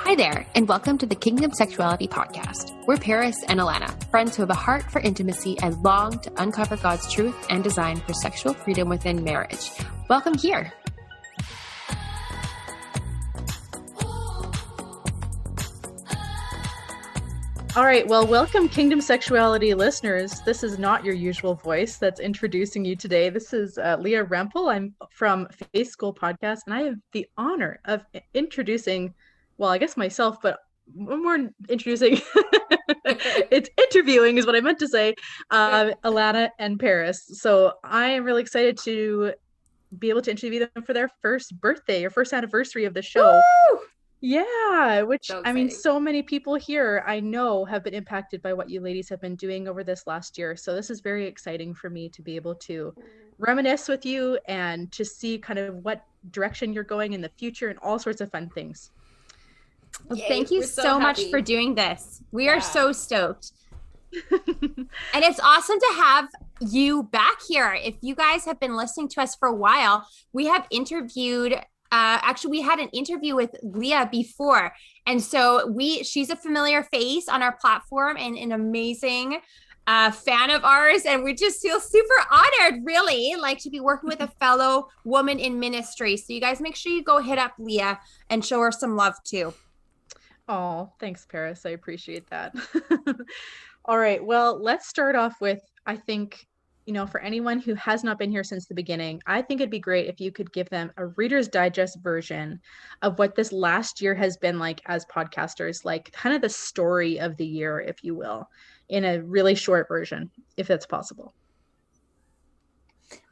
Hi there, and welcome to the Kingdom Sexuality podcast. We're Paris and Alana, friends who have a heart for intimacy and long to uncover God's truth and design for sexual freedom within marriage. Welcome here. All right, well, welcome Kingdom Sexuality listeners. This is not your usual voice that's introducing you today. This is Leah Rempel. I'm from Faith School Podcast, and I have the honor of introducing, well, I guess myself, but more introducing, it's interviewing is what I meant to say, Alana and Paris. So I am really excited to be able to interview them for their first birthday or first anniversary of the show. Woo! Yeah, which So I mean, exciting. so many people here I know have been impacted by what you ladies have been doing over this last year. So this is very exciting for me to be able to reminisce with you and to see kind of what direction you're going in the future and all sorts of fun things. Well, Yay, thank you we're so much happy. for doing this. We are so stoked. Mm-hmm. And it's awesome to have you back here. If you guys have been listening to us for a while, we have interviewed we had an interview with Leah before. And so she's a familiar face on our platform and an amazing fan of ours. And we just feel super honored, really, like to be working with a fellow woman in ministry. So you guys make sure you go hit up Leah and show her some love too. Oh, thanks, Paris. I appreciate that. All right. Well, let's start off with, I think, for anyone who has not been here since the beginning, I think it'd be great if you could give them a Reader's Digest version of what this last year has been like as podcasters, like kind of the story of the year, if you will, in a really short version, if that's possible.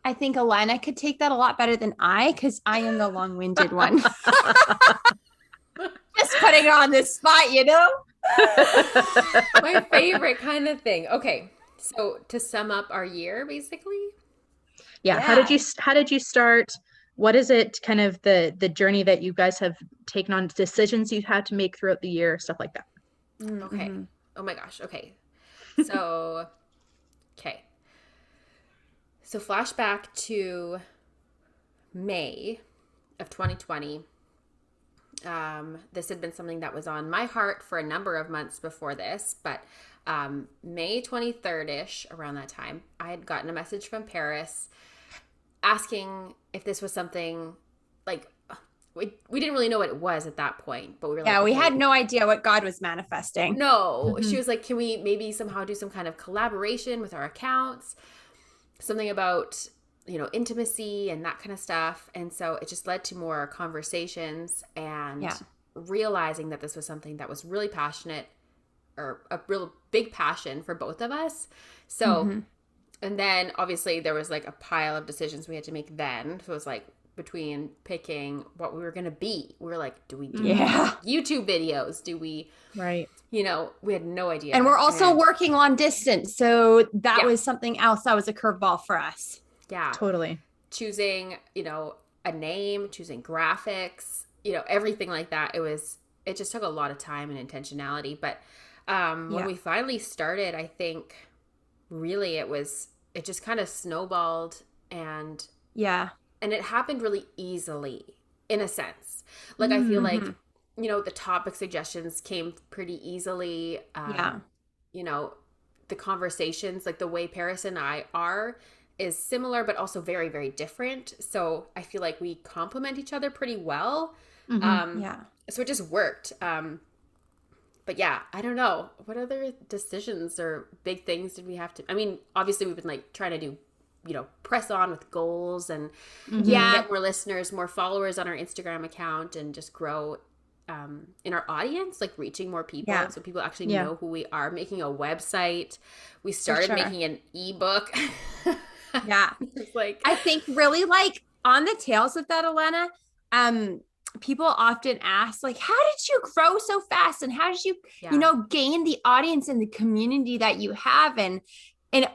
I think Alana could take that a lot better than I, because I am the long-winded one. Just putting her on this spot, My favorite kind of thing. Okay, so to sum up our year, basically. Yeah. How did you start? What is it, kind of the journey that you guys have taken on, decisions you've had to make throughout the year, stuff like that? Okay. Oh my gosh. Okay. So, So flashback to May of 2020. This had been something that was on my heart for a number of months before this, but May 23rd-ish, around that time, I had gotten a message from Paris asking if this was something, like, we didn't really know what it was at that point, but we were like, we okay. had no idea what God was manifesting. No, she was like, can we maybe somehow do some kind of collaboration with our accounts? Something about, intimacy and that kind of stuff. And so it just led to more conversations and realizing that this was something that was really passionate, or a real big passion for both of us. So, and then obviously there was like a pile of decisions we had to make then. So it was like between picking what we were going to be. We were like, do we do YouTube videos? Do we, Right. We had no idea. And we're also working long distance. So that was something else that was a curveball for us. Yeah. Totally. Choosing, a name, choosing graphics, everything like that. It just took a lot of time and intentionality. But when we finally started, I think really it just kind of snowballed and it happened really easily in a sense. Like, I feel like, the topic suggestions came pretty easily. The conversations, like the way Paris and I are, is similar, but also very, very different. So I feel like we complement each other pretty well. So it just worked. But yeah, I don't know. What other decisions or big things did we have to, obviously we've been like trying to do, press on with goals and get more listeners, more followers on our Instagram account, and just grow in our audience, like reaching more people. So people actually know who we are. Making a website. We started making an ebook. It's like, I think really, like, on the tails of that, Alana, people often ask, like, how did you grow so fast? And how did you, gain the audience and the community that you have? And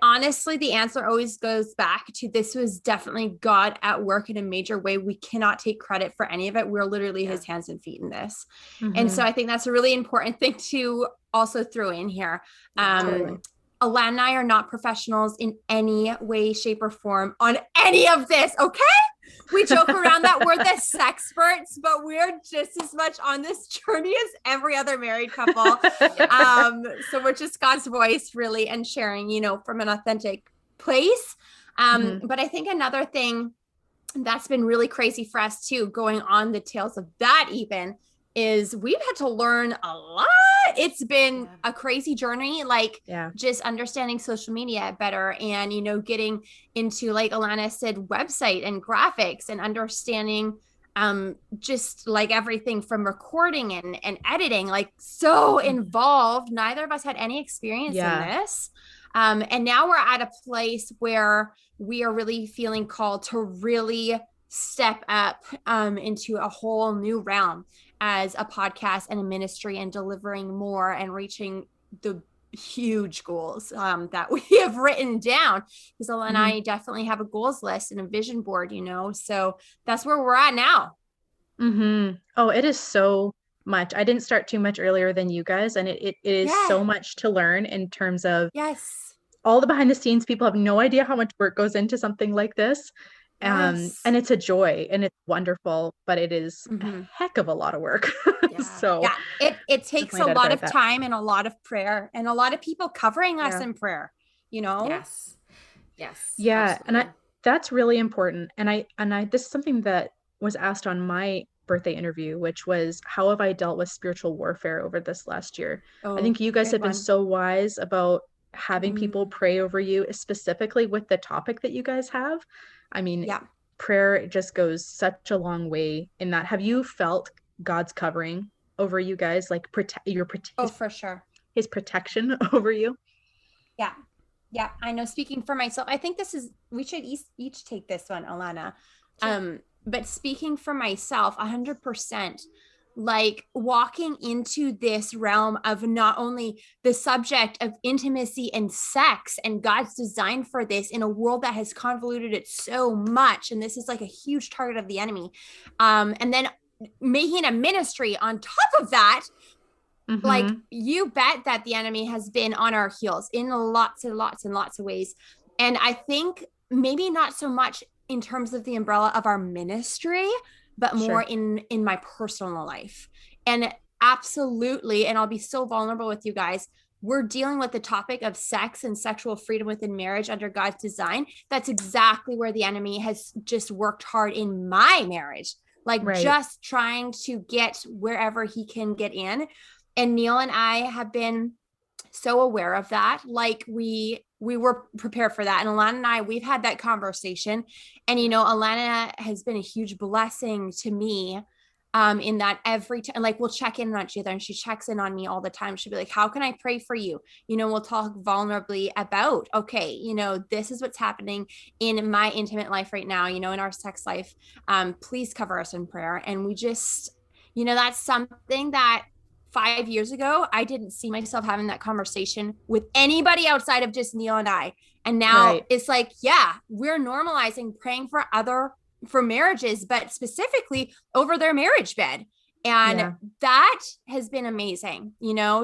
honestly, the answer always goes back to, this was definitely God at work in a major way. We cannot take credit for any of it. We're literally his hands and feet in this. And so I think that's a really important thing to also throw in here. Alana and I are not professionals in any way, shape, or form on any of this, okay? we joke around that we're the sexperts, but we're just as much on this journey as every other married couple. So we're just God's voice really, and sharing, from an authentic place. But I think another thing that's been really crazy for us too, going on the tails of that even, is we've had to learn a lot. It's been a crazy journey, just understanding social media better and, getting into, like Alana said, website and graphics and understanding just like everything from recording and editing, like so involved. Neither of us had any experience in this. And now we're at a place where we are really feeling called to really step up into a whole new realm as a podcast and a ministry, and delivering more and reaching the huge goals that we have written down. Because Ella and I definitely have a goals list and a vision board, so that's where we're at now. Oh, it is so much. I didn't start too much earlier than you guys, and it is so much to learn in terms of all the behind the scenes. People have no idea how much work goes into something like this. And it's a joy and it's wonderful, but it is a heck of a lot of work. So it takes a lot of time and a lot of prayer and a lot of people covering us in prayer, Yes. Yeah. Absolutely. And that's really important. And I, this is something that was asked on my birthday interview, which was, how have I dealt with spiritual warfare over this last year? I think you guys have been so wise about having people pray over you, specifically with the topic that you guys have. I mean, prayer just goes such a long way in that. Have you felt God's covering over you guys, like for sure, his protection over you? Yeah. I know, speaking for myself, I think we should each take this one, Alana. Sure. But speaking for myself, 100%, like walking into this realm of not only the subject of intimacy and sex and God's design for this in a world that has convoluted it so much. And this is like a huge target of the enemy. And then making a ministry on top of that, like you bet that the enemy has been on our heels in lots and lots and lots of ways. And I think maybe not so much in terms of the umbrella of our ministry, but more in my personal life. And absolutely, and I'll be so vulnerable with you guys, we're dealing with the topic of sex and sexual freedom within marriage under God's design. That's exactly where the enemy has just worked hard in my marriage, just trying to get wherever he can get in. And Neil and I have been so aware of that. Like we were prepared for that. And Alana and I, we've had that conversation. And, Alana has been a huge blessing to me in that every time, like we'll check in on each other, and she checks in on me all the time. She'll be like, how can I pray for you? We'll talk vulnerably about, okay, this is what's happening in my intimate life right now, in our sex life. Please cover us in prayer. And we just, that's something that 5 years ago, I didn't see myself having that conversation with anybody outside of just Neil and I. And now it's like, we're normalizing praying for marriages, but specifically over their marriage bed. And that has been amazing,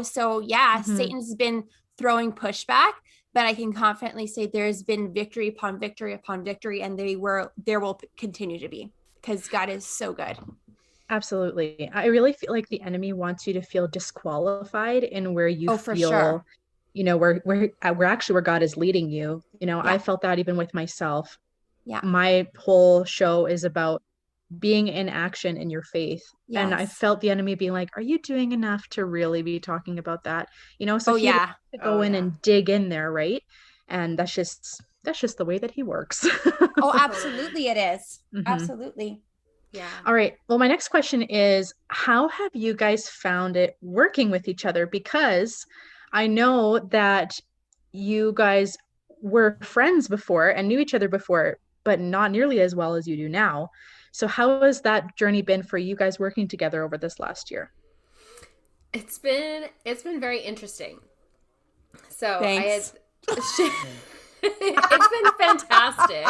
So Satan's been throwing pushback, but I can confidently say there's been victory upon victory upon victory. And there will continue to be, because God is so good. Absolutely. I really feel like the enemy wants you to feel disqualified in where you feel, for sure. where God is leading you. I felt that even with myself. Yeah. My whole show is about being in action in your faith. Yes. And I felt the enemy being like, are you doing enough to really be talking about that? So he had to go in and dig in there. Right. And that's just the way that he works. Oh, absolutely. It is. Absolutely. Yeah. All right. Well, my next question is, how have you guys found it working with each other? Because I know that you guys were friends before and knew each other before, but not nearly as well as you do now. So how has that journey been for you guys working together over this last year? It's been very interesting. So Thanks. It's been fantastic.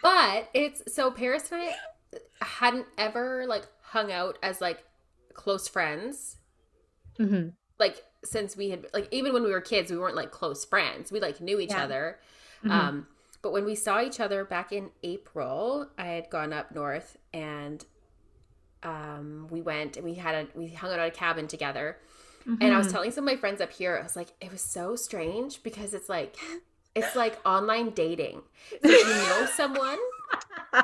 But Paris and I hadn't ever hung out as close friends. Since we had even when we were kids, we weren't close friends. We knew each other. But when we saw each other back in April, I had gone up north and we went and we hung out at a cabin together. And I was telling some of my friends up here, I was like, it was so strange because it's like online dating. It's like you know someone,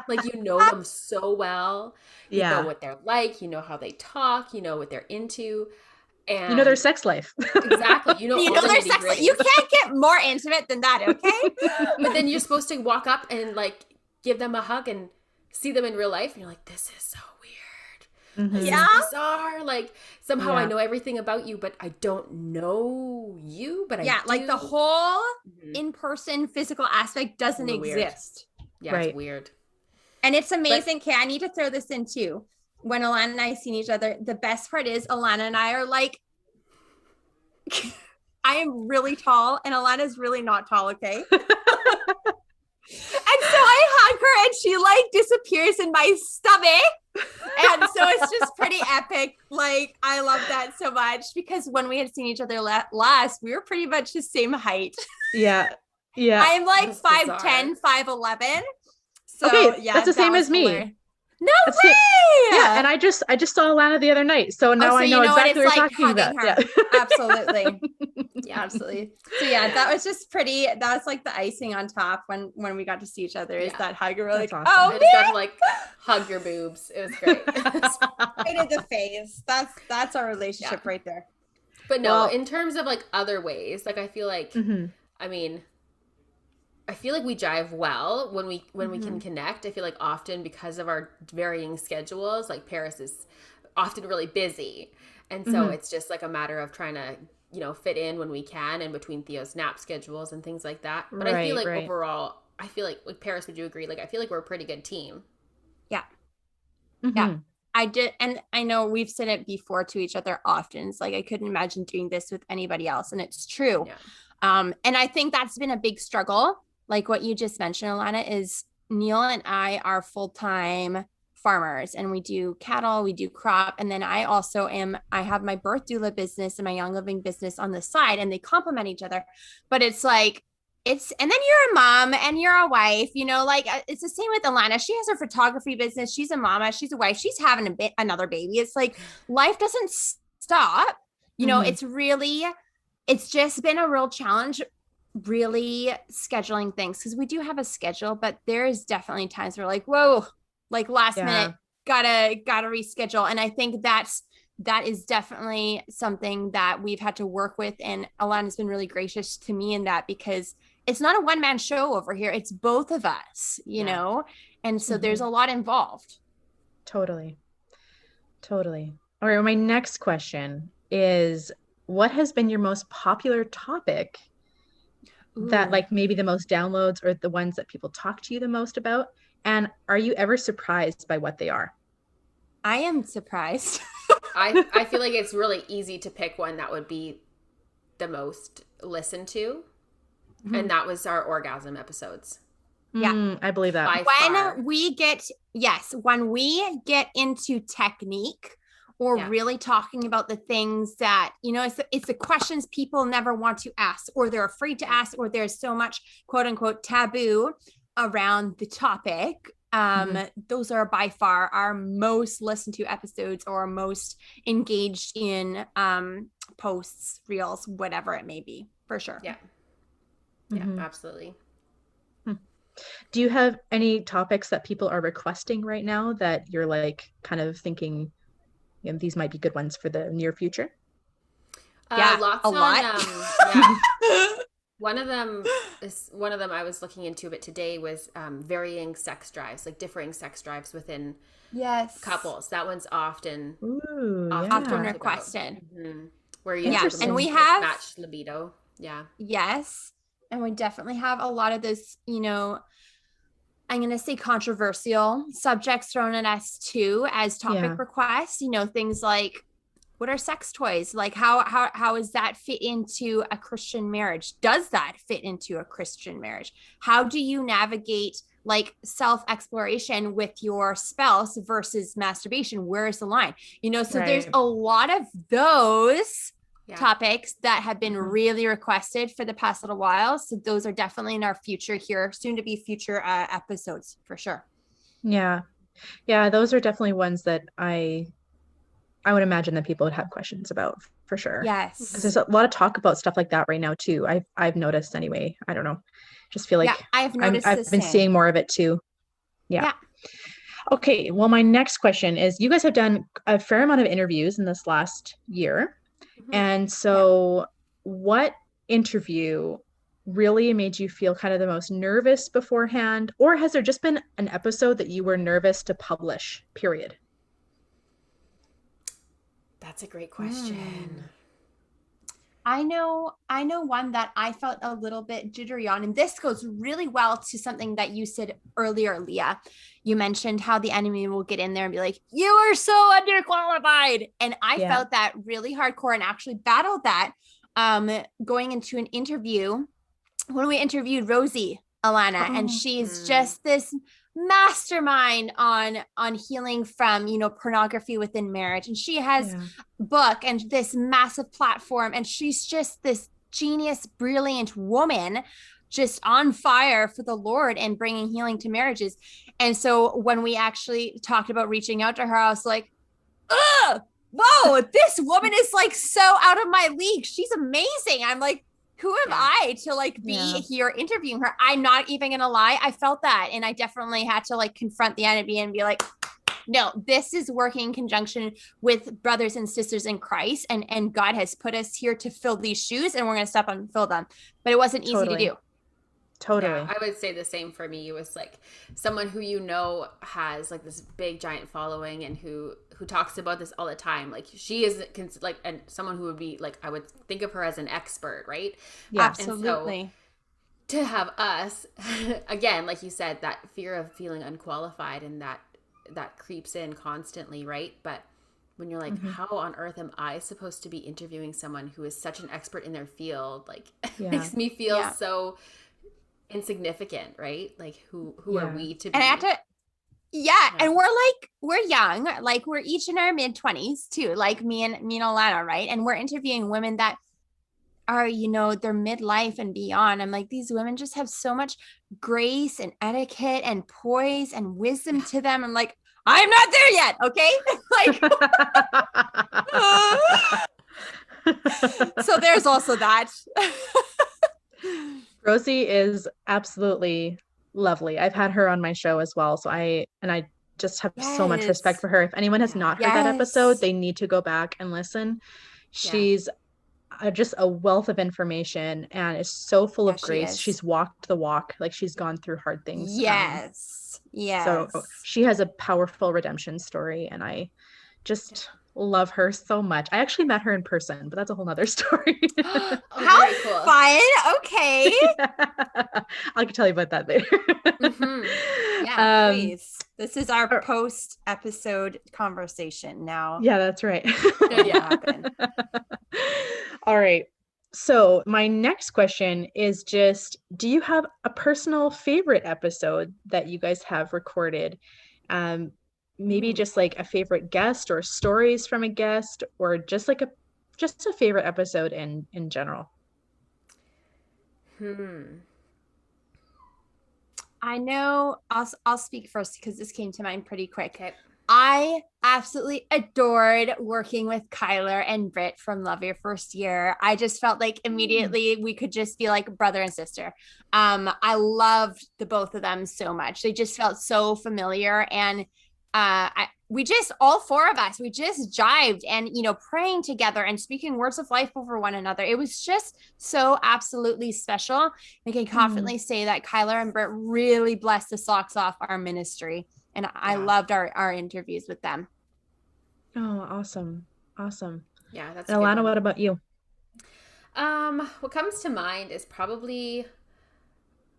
like you know them so well. You know what they're like, you know how they talk, you know what they're into. And you know their sex life. Exactly. You know their sex life. You can't get more intimate than that, okay? But then you're supposed to walk up and like give them a hug and see them in real life. And you're like, this is so weird. This is bizarre. Like somehow I know everything about you, but I don't know you. But I do. Like the whole in-person physical aspect doesn't exist. Yeah, it's weird. And it's amazing. Okay, I need to throw this in too. When Alana and I seen each other, the best part is Alana and I are like, I am really tall and Alana's really not tall, okay? And so I hug her and she like disappears in my stomach. And so it's just pretty epic. Like, I love that so much because when we had seen each other last, we were pretty much the same height. Yeah. I'm like 5'10", 5'11". So okay, that's the same as me. Hilarious. No way! Yeah, and I just saw Alana the other night, so now I know exactly what you're talking about. Her. Yeah. Absolutely. Yeah, absolutely. So yeah, that was just pretty. That was like the icing on top when we got to see each other. Is that hug? We're like, awesome. oh, I just got to like hug your boobs. It was great. I did the phase. That's our relationship right there. But no, in terms of like other ways, like I feel like, I mean, I feel like we jive well when we can connect. I feel like often because of our varying schedules, like Paris is often really busy. And so it's just like a matter of trying to, fit in when we can and between Theo's nap schedules and things like that. But I feel like overall, I feel like Paris, would you agree? Like, I feel like we're a pretty good team. Yeah. Yeah. I did. And I know we've said it before to each other often. It's like, I couldn't imagine doing this with anybody else. And it's true. Yeah. And I think that's been a big struggle. Like what you just mentioned, Alana, is Neil and I are full-time farmers and we do cattle, we do crop. And then I have my birth doula business and my young living business on the side and they complement each other. But it's like, and then you're a mom and you're a wife, like it's the same with Alana. She has her photography business. She's a mama, she's a wife, she's having another baby. It's like, life doesn't stop. It's just been a real challenge really scheduling things because we do have a schedule, but there is definitely times where like, whoa, like last minute, gotta reschedule. And I think that is definitely something that we've had to work with. And Alana's been really gracious to me in that because it's not a one-man show over here. It's both of us, you know? And so there's a lot involved. Totally. All right. Well, my next question is, what has been your most popular topic that like maybe the most downloads or the ones that people talk to you the most about? And are you ever surprised by what they are? I am surprised. I feel like it's really easy to pick one that would be the most listened to. And that was our orgasm episodes. Yeah. I believe that. When we get into technique or really talking about the things that, it's the questions people never want to ask or they're afraid to ask, or there's so much quote unquote taboo around the topic. Those are by far our most listened to episodes or most engaged in posts, reels, whatever it may be, for sure. Yeah, absolutely. Do you have any topics that people are requesting right now that you're like kind of thinking, these might be good ones for the near future? Lots a lot. One of them I was looking into, but today was varying sex drives, like differing sex drives within couples. That one's often requested. Where you and we have matched libido. Yeah. Yes. And we definitely have a lot of this, I'm going to say controversial subjects thrown at us too as topic requests, things like, what are sex toys? Like how does that fit into a Christian marriage? Does that fit into a Christian marriage? How do you navigate like self-exploration with your spouse versus masturbation? Where is the line? So there's a lot of those topics that have been really requested for the past little while. So those are definitely in our future here, soon to be future episodes for sure. Yeah. Yeah, those are definitely ones that I would imagine that people would have questions about for sure. Yes. Because there's a lot of talk about stuff like that right now too. I've noticed anyway. I don't know. Just feel like I've noticed I've been seeing more of it too. Yeah. Okay. Well, my next question is, you guys have done a fair amount of interviews in this last year. And so what interview really made you feel kind of the most nervous beforehand? Or has there just been an episode that you were nervous to publish, period? That's a great question. I know one that I felt a little bit jittery on, and this goes really well to something that you said earlier, Leah. You mentioned how the enemy will get in there and be like, you are so underqualified. And I felt that really hardcore and actually battled that going into an interview when we interviewed Rosie Alana, and she's just this mastermind on healing from, you know, pornography within marriage, and she has book and this massive platform, and she's just this genius, brilliant woman, just on fire for the Lord and bringing healing to marriages. And so when we actually talked about reaching out to her, I was like, ugh, whoa, this woman is like so out of my league. She's amazing. I'm like, who am I to like be here interviewing her? I'm not even gonna lie. I felt that. And I definitely had to like confront the enemy and be like, no, this is working in conjunction with brothers and sisters in Christ. And God has put us here to fill these shoes, and we're going to step on and fill them. But it wasn't easy to do. Totally. Yeah, I would say the same for me. It was like someone who, you know, has like this big giant following and who talks about this all the time. Like she is like, and someone who would be like, I would think of her as an expert, right? Yeah, absolutely. And so to have us again, like you said, that fear of feeling unqualified, and that creeps in constantly, right? But when you're like, how on earth am I supposed to be interviewing someone who is such an expert in their field? Like makes me feel so insignificant, right? Like who are we to be? And I have to and we're young, like we're each in our mid-20s too, like me and Alana, right? And we're interviewing women that are, you know, they're midlife and beyond. I'm like, these women just have so much grace and etiquette and poise and wisdom to them. I'm like, I'm not there yet, okay? Like so there's also that. Rosie is absolutely lovely. I've had her on my show as well. So I just have so much respect for her. If anyone has not heard that episode, they need to go back and listen. She's just a wealth of information and is so full of grace. She's walked the walk. Like she's gone through hard things. Yes. So she has a powerful redemption story, and I just love her so much. I actually met her in person, but that's a whole nother story. How cool. Fun. Okay. I can tell you about that later. Yeah, please. This is our post episode conversation now. Yeah, that's right. All right. So my next question is just, do you have a personal favorite episode that you guys have recorded? Maybe just like a favorite guest or stories from a guest, or just like a favorite episode in general. I know I'll speak first because this came to mind pretty quick. Okay. I absolutely adored working with Kyler and Britt from Love Your First Year. I just felt like immediately we could just be like brother and sister. I loved the both of them so much. They just felt so familiar, and we just, all four of us, we just jived and, you know, praying together and speaking words of life over one another. It was just so absolutely special. I can confidently say that Kyler and Britt really blessed the socks off our ministry. And I loved our interviews with them. Oh, awesome. Awesome. Yeah, that's and Alana, what about you? What comes to mind is probably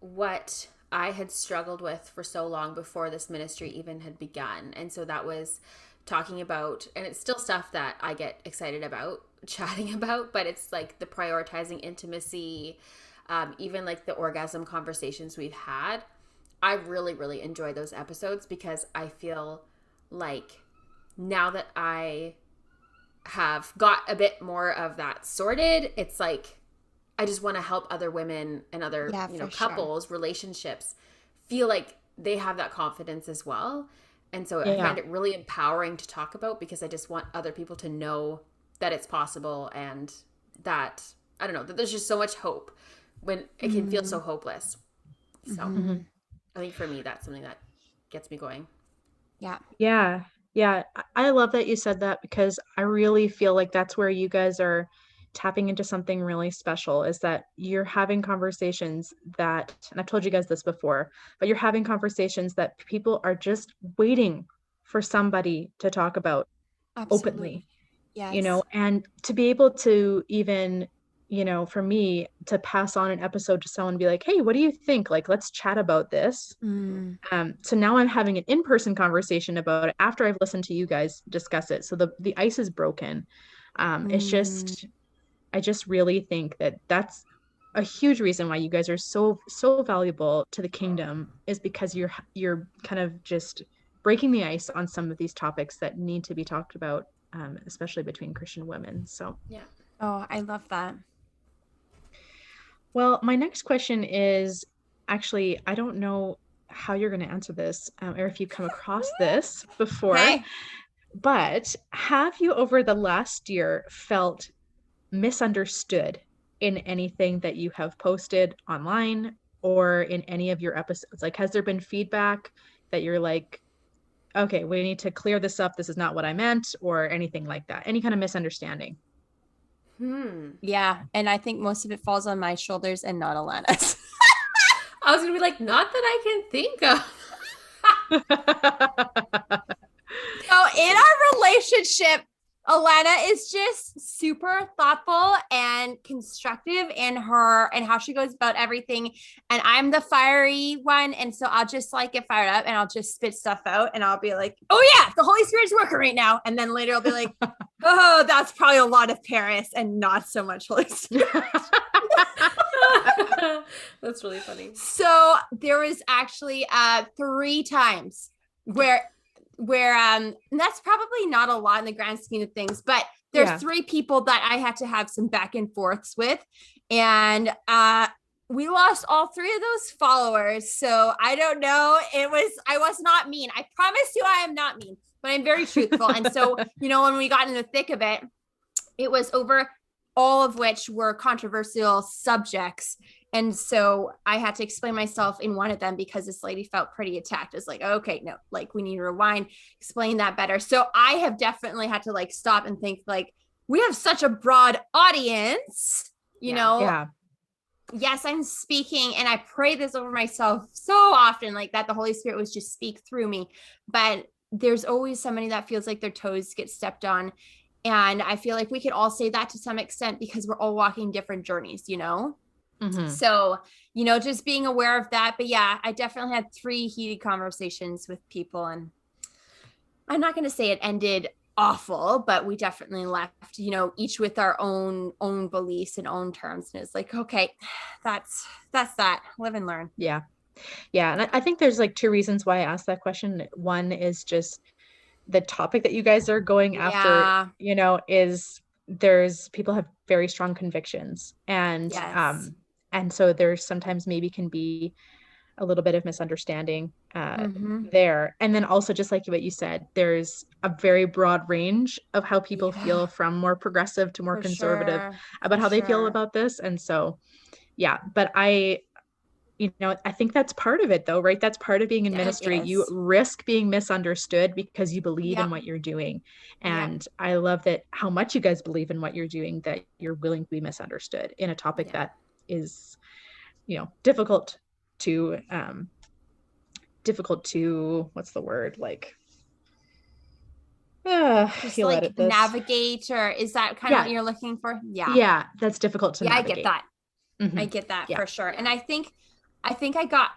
what I had struggled with for so long before this ministry even had begun. And so that was talking about, and it's still stuff that I get excited about chatting about, but it's like the prioritizing intimacy, even like the orgasm conversations we've had. I really, really enjoy those episodes because I feel like now that I have got a bit more of that sorted, it's like I just want to help other women and other couples, relationships feel like they have that confidence as well. And so I find it really empowering to talk about, because I just want other people to know that it's possible, and that, I don't know, that there's just so much hope when it can feel so hopeless. So I think for me, that's something that gets me going. Yeah. Yeah. Yeah. I love that you said that, because I really feel like that's where you guys are tapping into something really special, is that you're having conversations that, and I've told you guys this before, but you're having conversations that people are just waiting for somebody to talk about openly. Yes. And to be able to even, for me to pass on an episode to someone and be like, hey, what do you think? Like, let's chat about this. So now I'm having an in-person conversation about it after I've listened to you guys discuss it. So the ice is broken. It's just, I just really think that that's a huge reason why you guys are so valuable to the kingdom, is because you're kind of just breaking the ice on some of these topics that need to be talked about, especially between Christian women. So yeah. Oh, I love that. Well, my next question is, actually, I don't know how you're going to answer this, or if you've come across this before, but have you over the last year felt misunderstood in anything that you have posted online or in any of your episodes? Like, has there been feedback that you're like, okay, we need to clear this up, this is not what I meant, or anything like that? Any kind of misunderstanding? Yeah. And I think most of it falls on my shoulders and not Alana's. I was going to be like, not that I can think of. So in our relationship, Alana is just super thoughtful and constructive in her and how she goes about everything. And I'm the fiery one. And so I'll just like get fired up and I'll just spit stuff out and I'll be like, oh yeah, the Holy Spirit's working right now. And then later I'll be like, oh, that's probably a lot of Paris and not so much Holy Spirit. That's really funny. So there was actually 3 times where and that's probably not a lot in the grand scheme of things, but there's 3 people that I had to have some back and forths with, and we lost all 3 of those followers. So I don't know. I was not mean. I promise you I am not mean, but I'm very truthful. And so, when we got in the thick of it, it was over all of which were controversial subjects. And so I had to explain myself in one of them because this lady felt pretty attacked. It's like, okay, no, like we need to rewind, explain that better. So I have definitely had to like stop and think like, we have such a broad audience, you know? Yeah. Yes, I'm speaking and I pray this over myself so often, like that the Holy Spirit was just speak through me. But there's always somebody that feels like their toes get stepped on. And I feel like we could all say that to some extent because we're all walking different journeys, So, just being aware of that. But yeah, I definitely had 3 heated conversations with people, and I'm not going to say it ended awful, but we definitely left, each with our own beliefs and own terms. And it's like, okay, that's that. Live and learn. Yeah. Yeah. And I think there's like 2 reasons why I asked that question. One is just the topic that you guys are going after, is there's people have very strong convictions, and and so there's sometimes maybe can be a little bit of misunderstanding there. And then also, just like what you said, there's a very broad range of how people feel, from more progressive to more conservative, about how they feel about this. And so, but I think that's part of it though, right? That's part of being in ministry. You risk being misunderstood because you believe in what you're doing. And I love that how much you guys believe in what you're doing, that you're willing to be misunderstood in a topic that is, difficult to, what's the word? Like, just like navigate, or is that kind of what you're looking for? Yeah. That's difficult to navigate. I get that. I get that for sure. And I think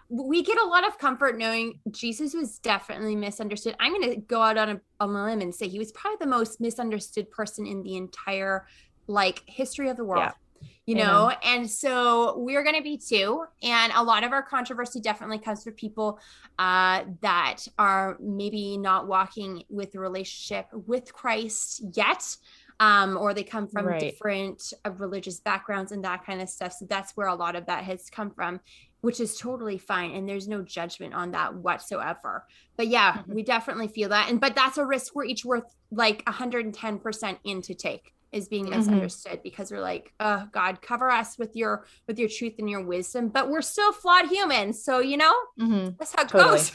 we get a lot of comfort knowing Jesus was definitely misunderstood. I'm going to go out on a limb and say he was probably the most misunderstood person in the entire history of the world, and so we're going to be too. And a lot of our controversy definitely comes from people that are maybe not walking with a relationship with Christ yet. or they come from different religious backgrounds and that kind of stuff. So that's where a lot of that has come from, which is totally fine. And there's no judgment on that whatsoever. But yeah, we definitely feel that. But that's a risk we're each worth like 110% in to take, is being misunderstood, because we're like, oh God, cover us with your truth and your wisdom, but we're still flawed humans. So, that's how it goes.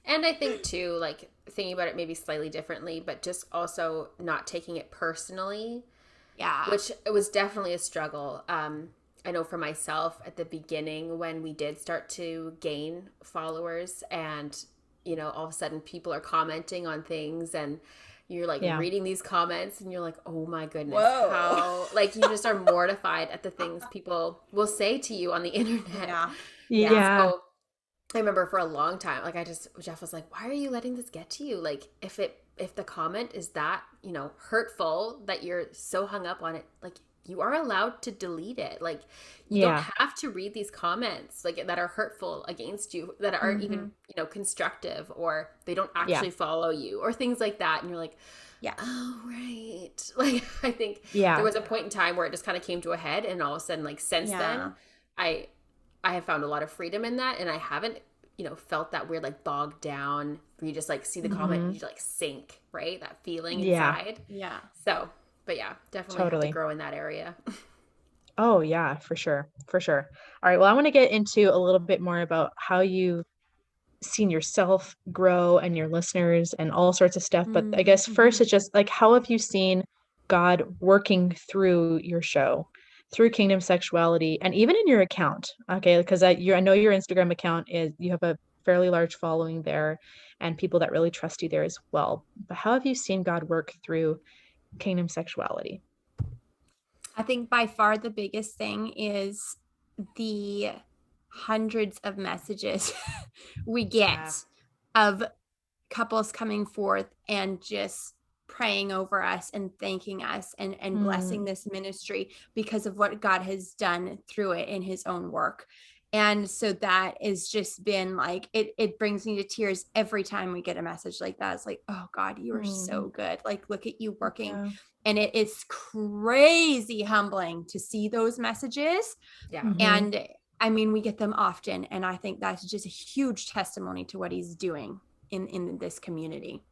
And I think too, like thinking about it maybe slightly differently, but just also not taking it personally. Yeah. Which it was definitely a struggle. I know for myself at the beginning when we did start to gain followers and, all of a sudden people are commenting on things and you're like reading these comments and you're like, oh my goodness, how, like, you just are mortified at the things people will say to you on the internet. Yeah. So I remember for a long time, like Jeff was like, why are you letting this get to you? Like if the comment is that, hurtful, that you're so hung up on it, like you are allowed to delete it. Like you don't have to read these comments like that are hurtful against you, that aren't even, constructive, or they don't actually follow you or things like that. And you're like, oh, right. Like, I think there was a point in time where it just kind of came to a head, and all of a sudden, like since then, I have found a lot of freedom in that, and I haven't, felt that weird, like bogged down where you just like see the comment and you like sink, right? That feeling inside. Yeah. So, but yeah, definitely have to grow in that area. Oh yeah, for sure. For sure. All right. Well, I want to get into a little bit more about how you've seen yourself grow and your listeners and all sorts of stuff. But I guess first it's just like, how have you seen God working through your show, through Kingdom Sexuality, and even in your account? Okay. Because I know your Instagram account you have a fairly large following there and people that really trust you there as well. But how have you seen God work through Kingdom Sexuality? I think by far the biggest thing is the hundreds of messages we get of couples coming forth and just praying over us and thanking us and blessing this ministry because of what God has done through it in his own work. And so that has just been like, it brings me to tears every time we get a message like that. It's like, oh God, you are so good. Like, look at you working. Yeah. And it is crazy humbling to see those messages. Yeah. And I mean, we get them often. And I think that's just a huge testimony to what he's doing in this community.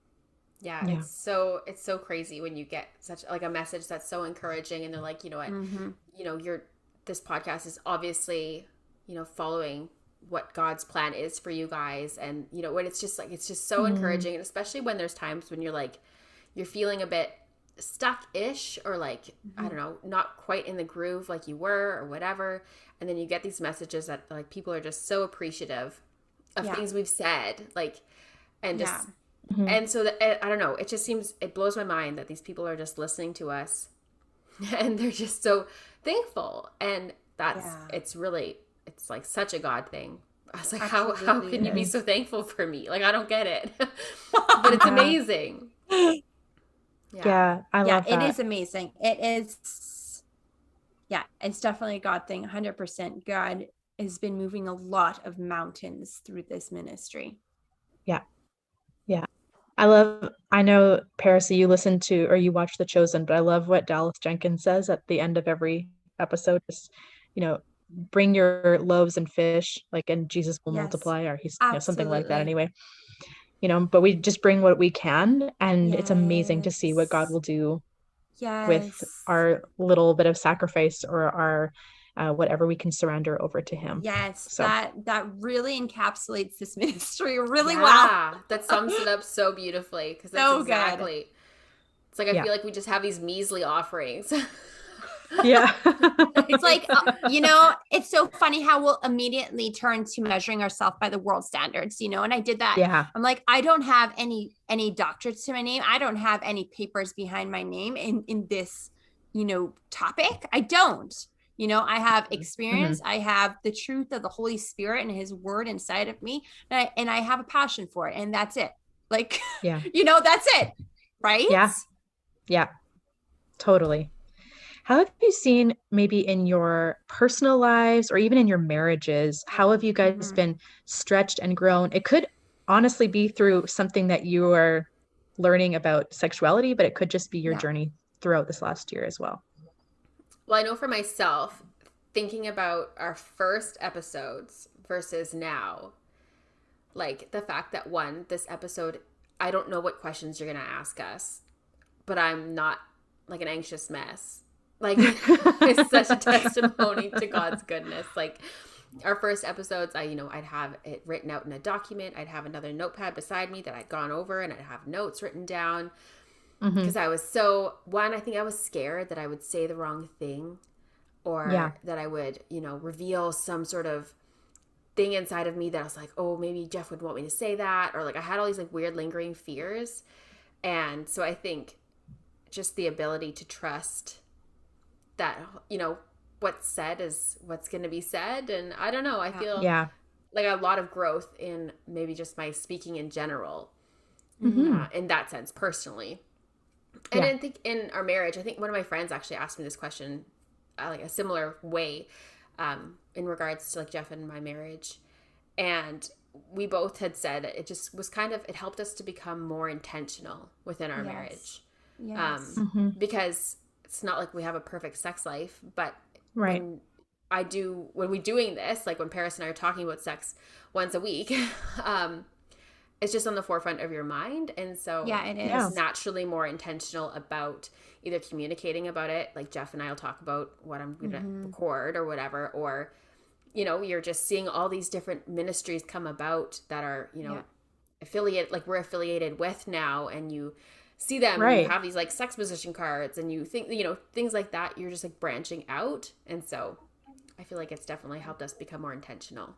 Yeah. It's so crazy when you get such like a message that's so encouraging, and they're like, you know what, this podcast is obviously, following what God's plan is for you guys. And, when it's just so encouraging. And especially when there's times when you're like, you're feeling a bit stuck-ish, or like, I don't know, not quite in the groove like you were or whatever. And then you get these messages that like people are just so appreciative of things we've said, like, and just, and so that, I don't know, it just seems, it blows my mind that these people are just listening to us and they're just so thankful. And that's, it's like such a God thing. I was like, how can you be so thankful for me? Like, I don't get it, but it's amazing. Yeah, I love that. It is amazing. It is. Yeah, it's definitely a God thing. 100%. God has been moving a lot of mountains through this ministry. Yeah. Yeah. I know, Paris, you listen to, or you watch The Chosen, but I love what Dallas Jenkins says at the end of every episode. Just, bring your loaves and fish, like, and Jesus will multiply, or he's something like that anyway. But we just bring what we can, and it's amazing to see what God will do with our little bit of sacrifice, or our whatever we can surrender over to him. Yes, so that really encapsulates this ministry really well. That sums it up so beautifully, because that's so exactly good. It's like I feel like we just have these measly offerings. Yeah. It's like, it's so funny how we'll immediately turn to measuring ourselves by the world standards, and I did that. Yeah. I'm like, I don't have any doctorates to my name. I don't have any papers behind my name in this, topic. I don't, I have experience. I have the truth of the Holy Spirit and his word inside of me. And I have a passion for it. And that's it. Like, that's it. Right? Yeah. Yeah, totally. How have you seen, maybe in your personal lives or even in your marriages, how have you guys been stretched and grown? It could honestly be through something that you are learning about sexuality, but it could just be your journey throughout this last year as well? Well, I know for myself, thinking about our first episodes versus now, like the fact that this episode, I don't know what questions you're going to ask us, but I'm not like an anxious mess. Like it's such a testimony to God's goodness. Like our first episodes, I'd have it written out in a document. I'd have another notepad beside me that I'd gone over, and I'd have notes written down because I was I think I was scared that I would say the wrong thing, or that I would, reveal some sort of thing inside of me that I was like, oh, maybe Jeff would want me to say that. Or like I had all these like weird lingering fears. And so I think just the ability to trust that, what's said is what's going to be said. And I don't know, I feel like a lot of growth in maybe just my speaking in general, in that sense, personally. And I think in our marriage, I think one of my friends actually asked me this question, like a similar way, in regards to like Jeff and my marriage. And we both had said it just was it helped us to become more intentional within our marriage. Yes. Because it's not like we have a perfect sex life, but when we're doing this, like when Paris and I are talking about sex once a week, it's just on the forefront of your mind. And so it is. It's naturally more intentional about either communicating about it, like Jeff and I will talk about what I'm going to record or whatever, or, you're just seeing all these different ministries come about that are, affiliate, like we're affiliated with now, and you see them and you have these like sex position cards and you think, things like that, you're just like branching out. And so I feel like it's definitely helped us become more intentional.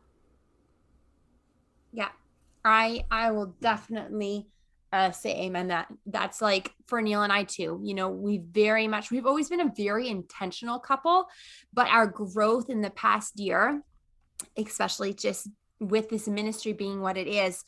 Yeah. I will definitely say amen. That's like for Neil and I too. We've always been a very intentional couple, but our growth in the past year, especially just with this ministry being what it is,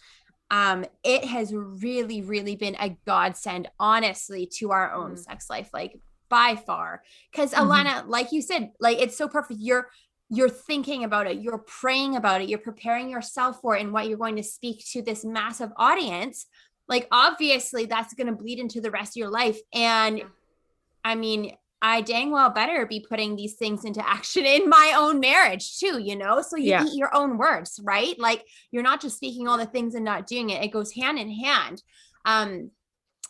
it has really, really been a godsend, honestly, to our own sex life, like by far. Because Alana, like you said, like it's so perfect. You're thinking about it, you're praying about it, you're preparing yourself for it and what you're going to speak to this massive audience. Like, obviously, that's going to bleed into the rest of your life. And I mean, I dang well better be putting these things into action in my own marriage too, So you eat your own words, right? Like you're not just speaking all the things and not doing it. It goes hand in hand.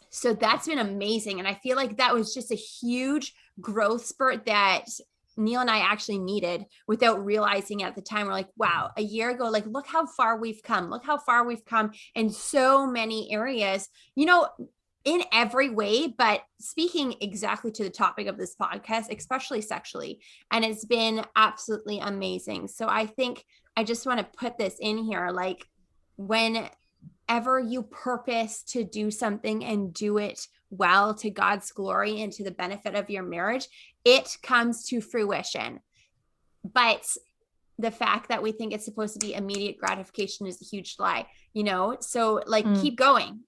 So that's been amazing. And I feel like that was just a huge growth spurt that Neil and I actually needed without realizing it at the time. We're like, wow, a year ago, like, look how far we've come. Look how far we've come in so many areas, in every way, but speaking exactly to the topic of this podcast, especially sexually. And it's been absolutely amazing. So I think I just want to put this in here, like whenever you purpose to do something and do it well to God's glory and to the benefit of your marriage, it comes to fruition. But the fact that we think it's supposed to be immediate gratification is a huge lie, So like, keep going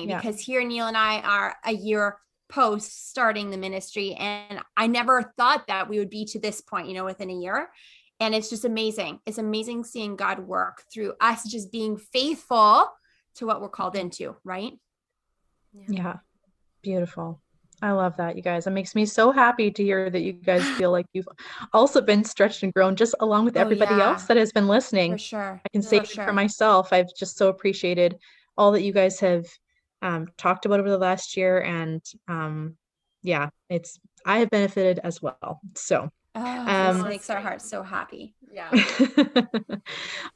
because here Neil and I are a year post starting the ministry. And I never thought that we would be to this point, within a year. And it's just amazing. It's amazing seeing God work through us, just being faithful to what we're called into. Right. Yeah. Beautiful. I love that, you guys. It makes me so happy to hear that you guys feel like you've also been stretched and grown just along with everybody else that has been listening. For sure. I can say for myself, I've just so appreciated all that you guys have talked about over the last year. And I have benefited as well. So this makes our hearts so happy. Yeah.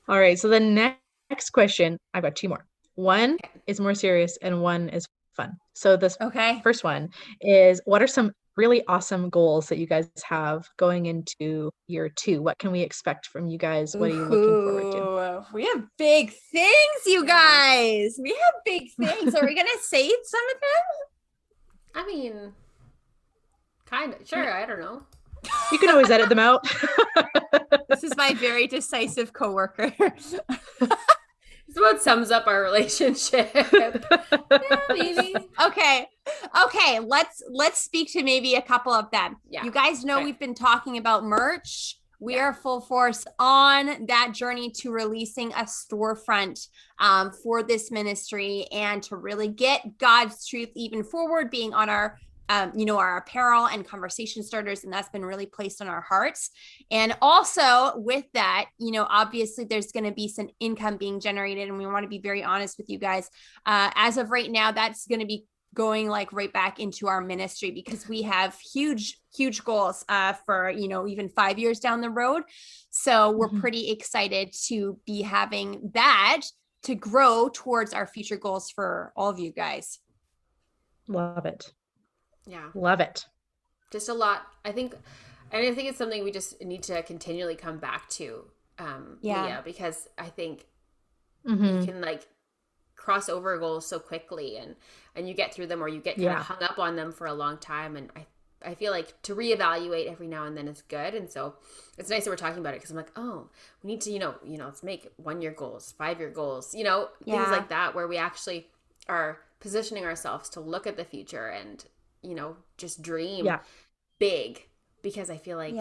All right. So the next question, I've got two more. One is more serious and one is fun. So this first one is, what are some really awesome goals that you guys have going into year 2? What can we expect from you guys? What are you looking forward to? We have big things, you guys. We have big things. Are we going to say some of them? I mean, kind of. Sure. I don't know. You can always edit them out. This is my very decisive coworker. It's what sums up our relationship. Yeah, maybe. Okay. Let's speak to maybe a couple of them. Yeah. You guys know we've been talking about merch. We are full force on that journey to releasing a storefront for this ministry and to really get God's truth even forward, being on our our apparel and conversation starters. And that's been really placed on our hearts. And also with that, obviously there's going to be some income being generated. And we want to be very honest with you guys. As of right now, that's going to be going like right back into our ministry, because we have huge goals for even 5 years down the road. So we're pretty excited to be having that to grow towards our future goals for all of you guys. Love it. Yeah, love it. Just a lot. I think it's something we just need to continually come back to, Leah, because I think you can like cross over goals so quickly, and you get through them, or you get kind of hung up on them for a long time. And I feel like to reevaluate every now and then is good. And so it's nice that we're talking about it, because I'm like, oh, we need to, let's make 1-year goals, 5-year goals, things like that, where we actually are positioning ourselves to look at the future and, just dream big, because I feel like,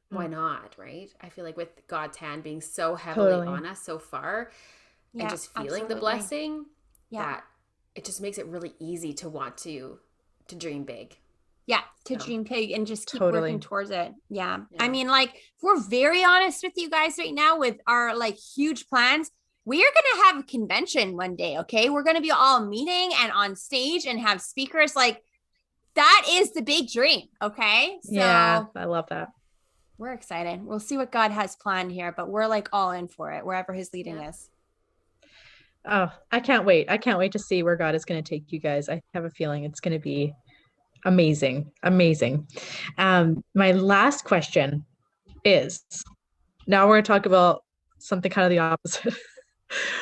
why not? Right. I feel like with God's hand being so heavily on us so far, and just feeling the blessing, that it just makes it really easy to want to dream big. Yeah, to dream big and just keep working towards it. Yeah. I mean, like, if we're very honest with you guys right now with our like huge plans, we are going to have a convention one day. Okay. We're going to be all meeting and on stage and have speakers. Like, that is the big dream. Okay. So yeah, I love that. We're excited. We'll see what God has planned here, but we're like all in for it, wherever he's leading us. Oh, I can't wait. I can't wait to see where God is going to take you guys. I have a feeling it's going to be amazing. My last question is, now we're going to talk about something kind of the opposite.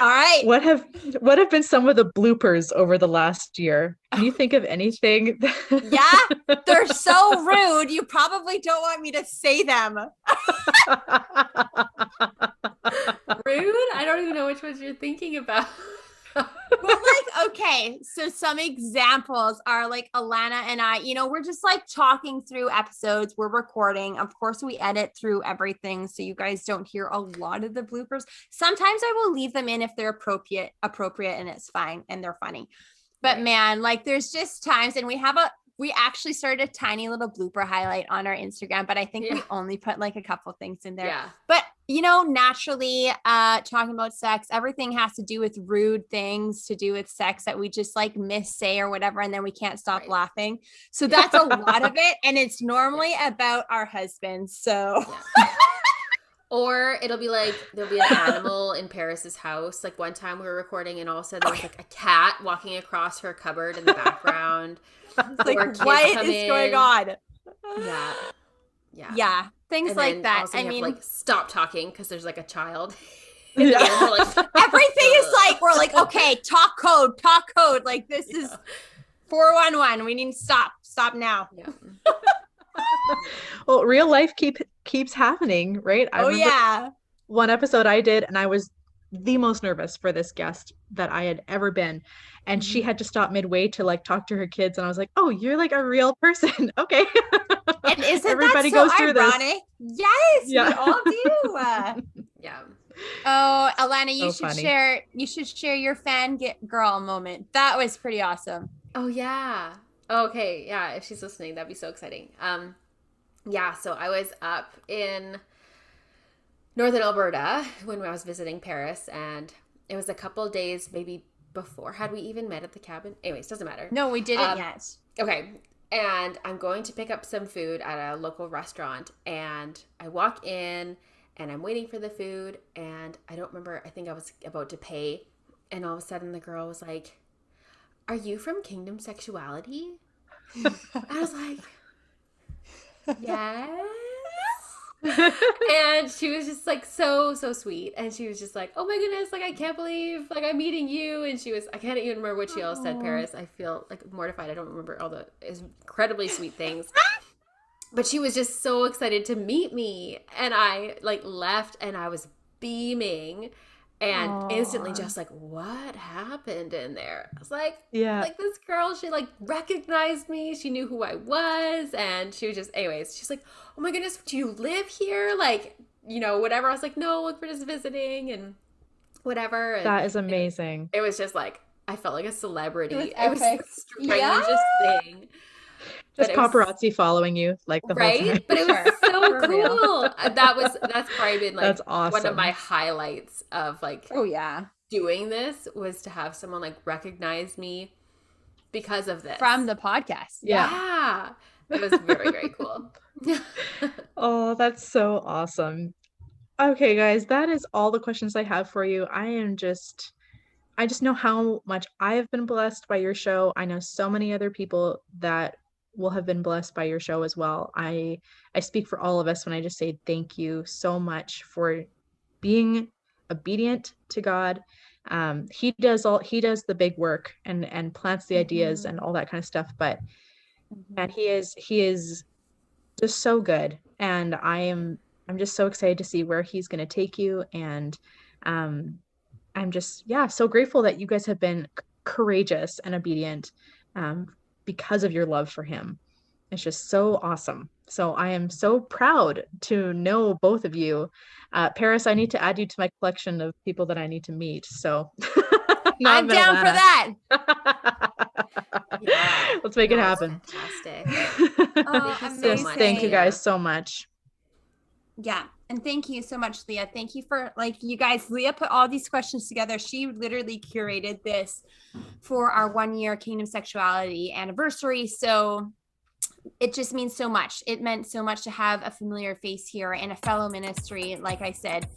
All right. What have been some of the bloopers over the last year? Can you think of anything? Yeah, they're so rude. You probably don't want me to say them. Rude? I don't even know which ones you're thinking about. Well, like, okay, so some examples are like Alana and I, we're just like talking through episodes. We're recording. Of course, we edit through everything, so you guys don't hear a lot of the bloopers. Sometimes I will leave them in if they're appropriate, and it's fine and they're funny. But man, like, there's just times, and we actually started a tiny little blooper highlight on our Instagram, but I think we only put like a couple things in there. Yeah. But naturally, talking about sex, everything has to do with rude things to do with sex that we just like say or whatever, and then we can't stop laughing. So that's a lot of it, and it's normally about our husbands. So. Or it'll be like, there'll be an animal in Paris's house. Like one time we were recording, and all of a sudden there was like a cat walking across her cupboard in the background. Like, what is going on? Yeah. Things like that. I mean, like, stop talking because there's like a child. Everything is like, we're like, okay, talk code. Like, this is 411. We need to stop now. Yeah. Well, real life keeps happening, right? I remember one episode I did, and I was the most nervous for this guest that I had ever been, and she had to stop midway to like talk to her kids, and I was like, oh, you're like a real person. Okay. And isn't everybody that so goes through ironic? This. Yes, we all do. Yeah. Oh, Alana, you should share your girl moment. That was pretty awesome. Oh yeah. Okay, yeah, if she's listening, that'd be so exciting. So I was up in northern Alberta when I was visiting Paris, and it was a couple days maybe before. Had we even met at the cabin? Anyways, doesn't matter. No, we didn't yet. Okay, and I'm going to pick up some food at a local restaurant, and I walk in, and I'm waiting for the food, and I don't remember, I think I was about to pay, and all of a sudden the girl was like, are you from Kingdom Sexuality? I was like, yes. And she was just like so sweet, and she was just like, oh my goodness, like I can't believe like I'm meeting you. And I can't even remember what she all said, Paris. I feel like mortified. I don't remember all the incredibly sweet things. But she was just so excited to meet me, and I like left, and I was beaming. And instantly just like, what happened in there? I was like, like this girl, she like recognized me. She knew who I was. And she was just, anyways, she's like, oh my goodness, do you live here? Like, whatever. I was like, no, we're just visiting and whatever. And that is amazing. It was just like, I felt like a celebrity. It was the strangest thing. Just paparazzi following you like the whole time. But it was so cool. That's probably been like that's awesome. One of my highlights of like doing this was to have someone like recognize me because of this. From the podcast. Yeah. It was very, very cool. Oh, that's so awesome. Okay, guys, that is all the questions I have for you. I just know how much I have been blessed by your show. I know so many other people that will have been blessed by your show as well. I speak for all of us when I just say thank you so much for being obedient to God. He does the big work and plants the ideas and all that kind of stuff, but and he is just so good, and I'm just so excited to see where he's going to take you, and I'm just so grateful that you guys have been courageous and obedient because of your love for him. It's just so awesome. So I am so proud to know both of you. Paris, I need to add you to my collection of people that I need to meet. So I'm down for that. Let's make it happen. Fantastic. Thank you so much. Thank you guys so much. Yeah. And thank you so much, Leah. Thank you for you guys. Leah put all these questions together. She literally curated this for our 1-year Kingdom Sexuality anniversary. So it just means so much. It meant so much to have a familiar face here and a fellow ministry, like I said,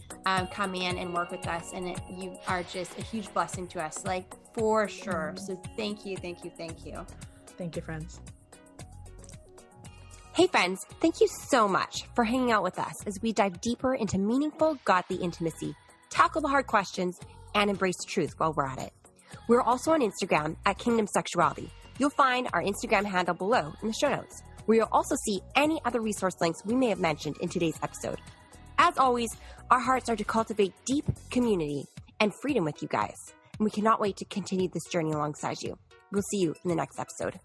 come in and work with us. And you are just a huge blessing to us, for sure. So thank you, thank you, thank you. Thank you, friends. Hey friends, thank you so much for hanging out with us as we dive deeper into meaningful, godly intimacy, tackle the hard questions, and embrace truth while we're at it. We're also on Instagram at Kingdom Sexuality. You'll find our Instagram handle below in the show notes, where you'll also see any other resource links we may have mentioned in today's episode. As always, our hearts are to cultivate deep community and freedom with you guys, and we cannot wait to continue this journey alongside you. We'll see you in the next episode.